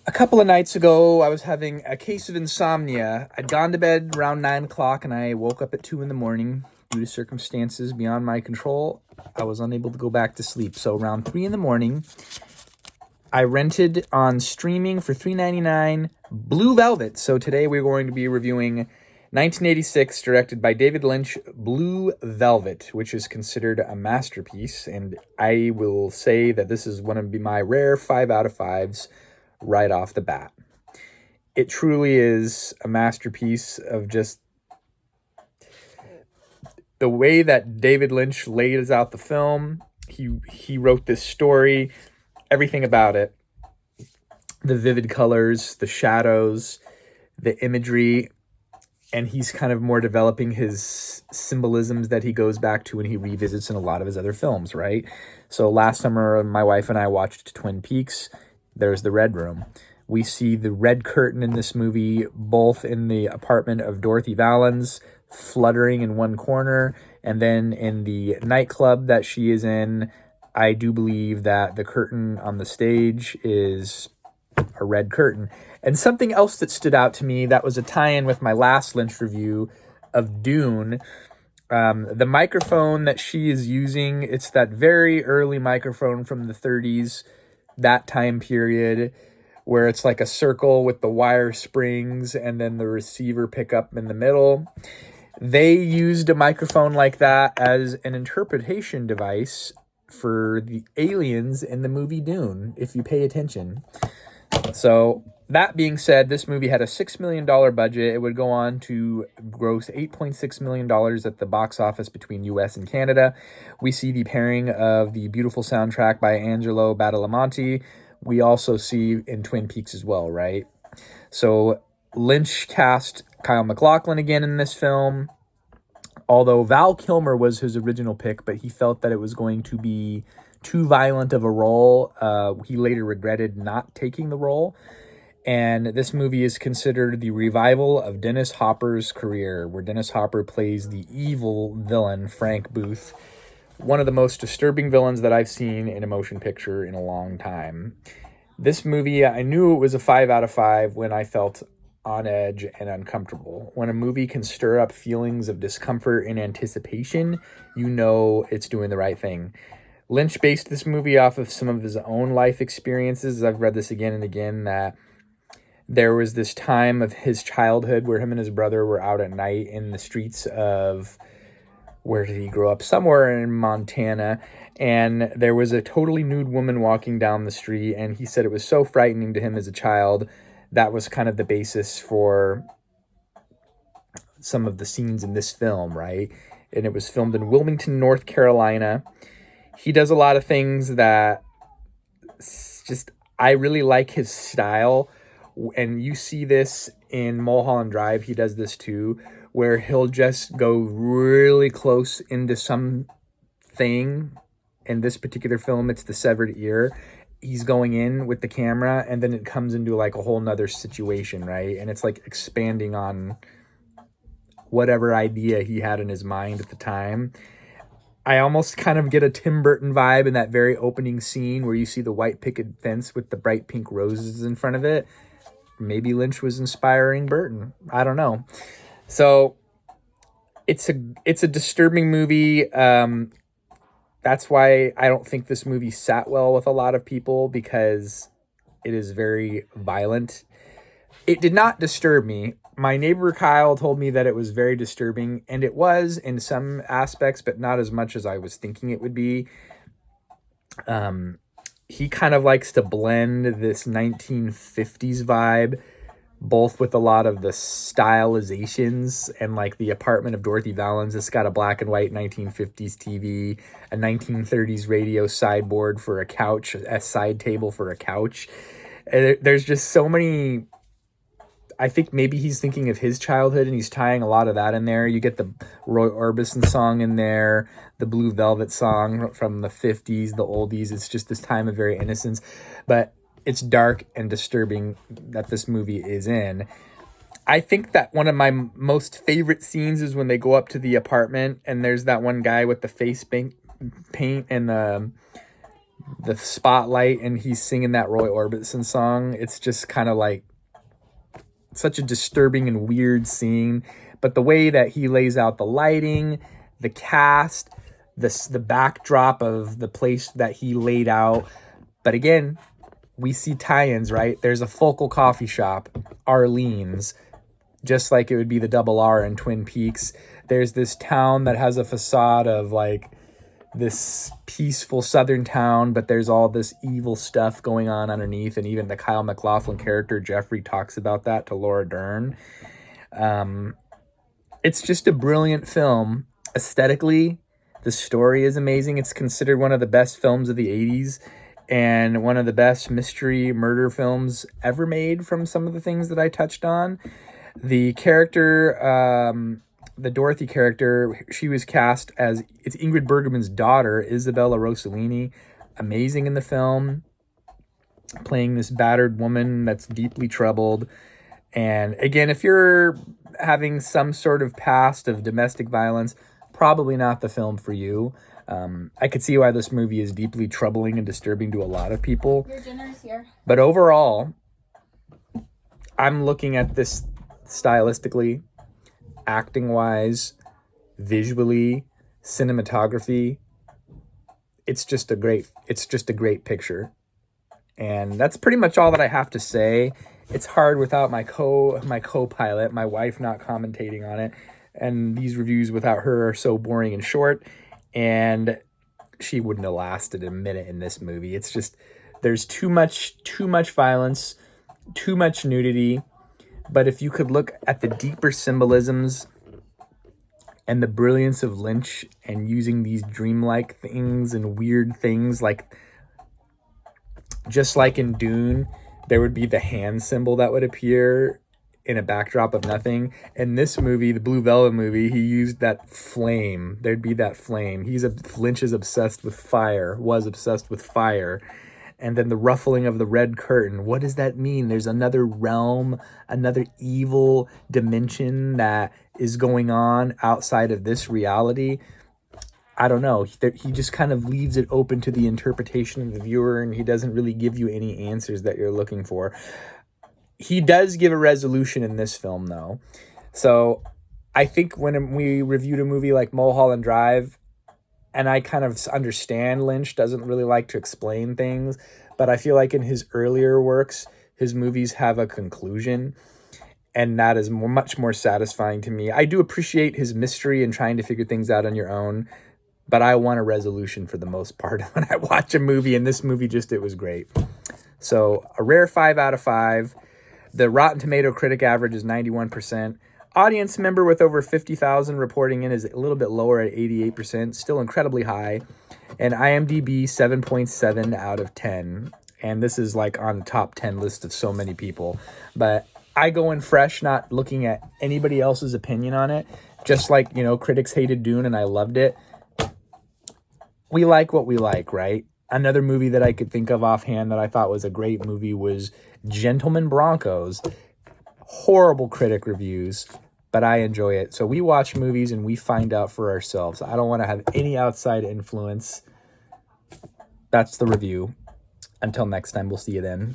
A couple of nights ago, I was having a case of insomnia. I'd gone to bed around 9 o'clock and I woke up at 2 in the morning. Due to circumstances beyond my control, I was unable to go back to sleep. So around 3 in the morning, I rented on streaming for $3.99 Blue Velvet. So today we're going to be reviewing 1986, directed by David Lynch, Blue Velvet, which is considered a masterpiece. And I will say that this is one of my rare 5 out of 5s right off the bat. It truly is a masterpiece of just the way that David Lynch lays out the film. He wrote this story, everything about it. The vivid colors, the shadows, the imagery, and he's kind of more developing his symbolisms that he goes back to and he revisits in a lot of his other films, right? So last summer, my wife and I watched Twin Peaks. There's the Red Room. We see the red curtain in this movie, both in the apartment of Dorothy Valens, fluttering in one corner, and then in the nightclub that she is in. I do believe that the curtain on the stage is a red curtain. And something else that stood out to me that was a tie-in with my last Lynch review of Dune, the microphone that she is using, it's that very early microphone from the 30s, that time period, where it's like a circle with the wire springs and then the receiver pickup in the middle. They used a microphone like that as an interpretation device for the aliens in the movie Dune, if you pay attention. So that being said, this movie had a $6 million budget. It would go on to gross $8.6 million at the box office between US and Canada. We see the pairing of the beautiful soundtrack by Angelo Badalamenti. We also see in Twin Peaks as well, right? So Lynch cast Kyle MacLachlan again in this film, although Val Kilmer was his original pick, but he felt that it was going to be too violent of a role. He later regretted not taking the role. And this movie is considered the revival of Dennis Hopper's career, where Dennis Hopper plays the evil villain, Frank Booth, one of the most disturbing villains that I've seen in a motion picture in a long time. This movie, I knew it was a 5 out of 5 when I felt on edge and uncomfortable. When a movie can stir up feelings of discomfort and anticipation, you know it's doing the right thing. Lynch based this movie off of some of his own life experiences. I've read this again and again, that there was this time of his childhood where him and his brother were out at night in the streets of, where did he grow up? Somewhere in Montana. And there was a totally nude woman walking down the street. And he said it was so frightening to him as a child. That was kind of the basis for some of the scenes in this film, right? And it was filmed in Wilmington, North Carolina. He does a lot of things that just, I really like his style. And you see this in Mulholland Drive. He does this too, where he'll just go really close into something. In this particular film, it's the severed ear. He's going in with the camera, and then it comes into like a whole nother situation, right? And it's like expanding on whatever idea he had in his mind at the time. I almost kind of get a Tim Burton vibe in that very opening scene where you see the white picket fence with the bright pink roses in front of it. Maybe Lynch was inspiring Burton. I don't know. So it's a disturbing movie. That's why I don't think this movie sat well with a lot of people, because it is very violent. It did not disturb me. My neighbor Kyle told me that it was very disturbing, and it was in some aspects, but not as much as I was thinking it would be. He kind of likes to blend this 1950s vibe, both with a lot of the stylizations, and like the apartment of Dorothy Valens. It's got a black and white 1950s TV, a 1930s radio sideboard for a couch, a side table for a couch. There's just so many. I think maybe he's thinking of his childhood and he's tying a lot of that in there. You get the Roy Orbison song in there, the Blue Velvet song from the 50s, the oldies. It's just this time of very innocence. But it's dark and disturbing that this movie is in. I think that one of my most favorite scenes is when they go up to the apartment and there's that one guy with the face paint and the spotlight and he's singing that Roy Orbison song. It's just kind of like such a disturbing and weird scene. But the way that he lays out the lighting, the cast, the backdrop of the place that he laid out. But again, we see tie-ins, right? There's a Focal coffee shop, Arlene's, just like it would be the Double R in Twin Peaks. There's this town that has a facade of like this peaceful southern town, but there's all this evil stuff going on underneath. And even the Kyle MacLachlan character, Jeffrey, talks about that to Laura Dern. It's just a brilliant film. Aesthetically, the story is amazing. It's considered one of the best films of the 80s and one of the best mystery murder films ever made from some of the things that I touched on. The character, the Dorothy character, she was cast as, it's Ingrid Bergman's daughter, Isabella Rossellini. Amazing in the film, playing this battered woman that's deeply troubled. And again, if you're having some sort of past of domestic violence, probably not the film for you. I could see why this movie is deeply troubling and disturbing to a lot of people. Your dinner's here. But overall, I'm looking at this stylistically, acting-wise, visually, cinematography. It's just a great picture. And that's pretty much all that I have to say. It's hard without my co-pilot, my wife, not commentating on it. And these reviews without her are so boring and short. And she wouldn't have lasted a minute in this movie. It's just, there's too much violence, too much nudity. But if you could look at the deeper symbolisms and the brilliance of Lynch and using these dreamlike things and weird things, like just like in Dune, there would be the hand symbol that would appear in a backdrop of nothing. In this movie, the Blue Velvet movie, he used that flame. There'd be that flame. Lynch is obsessed with fire, was obsessed with fire. And then the ruffling of the red curtain. What does that mean? There's another realm, another evil dimension that is going on outside of this reality. I don't know. He just kind of leaves it open to the interpretation of the viewer, and he doesn't really give you any answers that you're looking for. He does give a resolution in this film, though. So I think when we reviewed a movie like Mulholland Drive, and I kind of understand Lynch doesn't really like to explain things, but I feel like in his earlier works, his movies have a conclusion, and that is much more satisfying to me. I do appreciate his mystery and trying to figure things out on your own, but I want a resolution for the most part when I watch a movie, and this movie it was great. So a rare 5 out of 5. The Rotten Tomato critic average is 91%. Audience member with over 50,000 reporting in is a little bit lower at 88%, still incredibly high. And IMDb 7.7 out of 10. And this is like on the top 10 list of so many people. But I go in fresh, not looking at anybody else's opinion on it. Just like, critics hated Dune and I loved it. We like what we like, right? Another movie that I could think of offhand that I thought was a great movie was Gentlemen Broncos. Horrible critic reviews, but I enjoy it. So we watch movies and we find out for ourselves. I don't want to have any outside influence. That's the review. Until next time, we'll see you then.